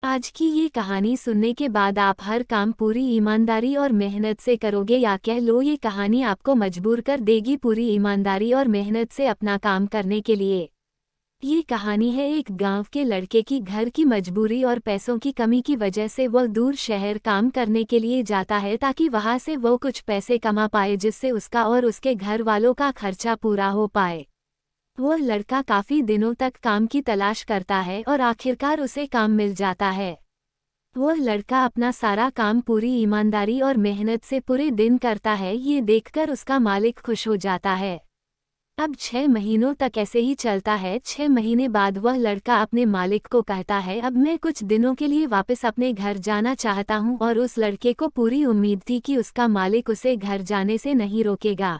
आज की ये कहानी सुनने के बाद आप हर काम पूरी ईमानदारी और मेहनत से करोगे, या कह लो ये कहानी आपको मजबूर कर देगी पूरी ईमानदारी और मेहनत से अपना काम करने के लिए। ये कहानी है एक गांव के लड़के की। घर की मजबूरी और पैसों की कमी की वजह से वह दूर शहर काम करने के लिए जाता है ताकि वहां से वो कुछ पैसे कमा पाए जिससे उसका और उसके घर वालों का खर्चा पूरा हो पाए। वह लड़का काफी दिनों तक काम की तलाश करता है और आखिरकार उसे काम मिल जाता है। वह लड़का अपना सारा काम पूरी ईमानदारी और मेहनत से पूरे दिन करता है। ये देखकर उसका मालिक खुश हो जाता है। अब 6 महीनों तक ऐसे ही चलता है। 6 महीने बाद वह लड़का अपने मालिक को कहता है, अब मैं कुछ दिनों के लिए वापस अपने घर जाना चाहता हूँ। और उस लड़के को पूरी उम्मीद थी कि उसका मालिक उसे घर जाने से नहीं रोकेगा।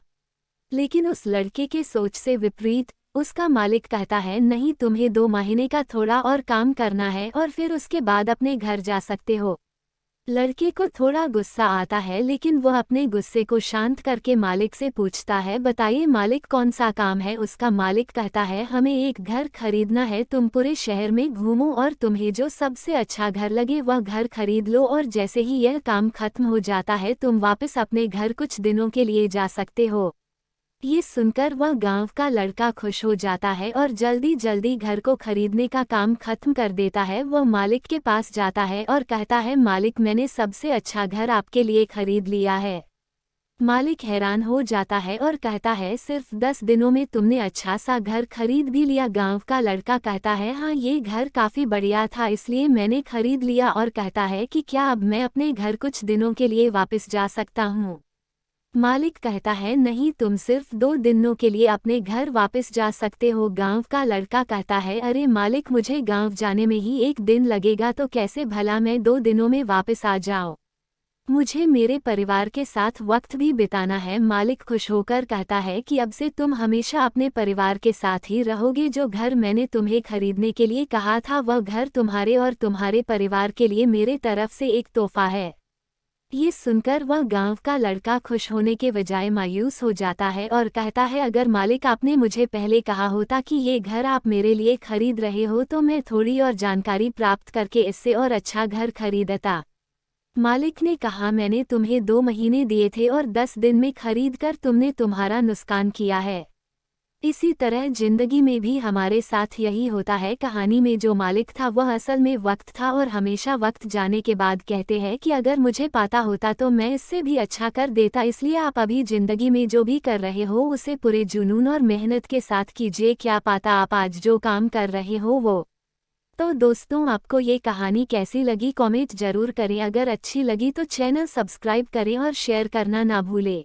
लेकिन उस लड़के के सोच से विपरीत उसका मालिक कहता है, नहीं, तुम्हें 2 महीने का थोड़ा और काम करना है और फिर उसके बाद अपने घर जा सकते हो। लड़के को थोड़ा गुस्सा आता है, लेकिन वह अपने गुस्से को शांत करके मालिक से पूछता है, बताइए मालिक, कौन सा काम है। उसका मालिक कहता है, हमें एक घर खरीदना है। तुम पूरे शहर में घूमो और तुम्हें जो सबसे अच्छा घर लगे वह घर खरीद लो, और जैसे ही यह काम खत्म हो जाता है तुम वापस अपने घर कुछ दिनों के लिए जा सकते हो। ये सुनकर वह गांव का लड़का खुश हो जाता है और जल्दी जल्दी घर को खरीदने का काम खत्म कर देता है। वह मालिक के पास जाता है और कहता है, मालिक, मैंने सबसे अच्छा घर आपके लिए खरीद लिया है। मालिक हैरान हो जाता है और कहता है, सिर्फ 10 दिनों में तुमने अच्छा सा घर खरीद भी लिया। गांव का लड़का कहता है, हाँ, ये घर काफी बढ़िया था इसलिए मैंने खरीद लिया। और कहता है कि क्या अब मैं अपने घर कुछ दिनों के लिए वापस जा सकता हूँ। मालिक कहता है, नहीं, तुम सिर्फ 2 दिनों के लिए अपने घर वापस जा सकते हो। गांव का लड़का कहता है, अरे मालिक, मुझे गांव जाने में ही 1 दिन लगेगा, तो कैसे भला मैं 2 दिनों में वापस आ जाऊं। मुझे मेरे परिवार के साथ वक्त भी बिताना है। मालिक खुश होकर कहता है कि अब से तुम हमेशा अपने परिवार के साथ ही रहोगे। जो घर मैंने तुम्हें खरीदने के लिए कहा था वह घर तुम्हारे और तुम्हारे परिवार के लिए मेरे तरफ से एक तोहफा है। ये सुनकर वह गांव का लड़का खुश होने के बजाय मायूस हो जाता है और कहता है, अगर मालिक आपने मुझे पहले कहा होता कि ये घर आप मेरे लिए खरीद रहे हो तो मैं थोड़ी और जानकारी प्राप्त करके इससे और अच्छा घर खरीदता। मालिक ने कहा, मैंने तुम्हें 2 महीने दिए थे और 10 दिन में खरीद कर तुमने तुम्हारा नुकसान किया है। इसी तरह जिंदगी में भी हमारे साथ यही होता है। कहानी में जो मालिक था वह असल में वक्त था, और हमेशा वक्त जाने के बाद कहते हैं कि अगर मुझे पता होता तो मैं इससे भी अच्छा कर देता। इसलिए आप अभी जिंदगी में जो भी कर रहे हो उसे पूरे जुनून और मेहनत के साथ कीजिए। क्या पता आप आज जो काम कर रहे हो वो। तो दोस्तों, आपको ये कहानी कैसी लगी कमेंट जरूर करें। अगर अच्छी लगी तो चैनल सब्सक्राइब करें और शेयर करना ना भूलें।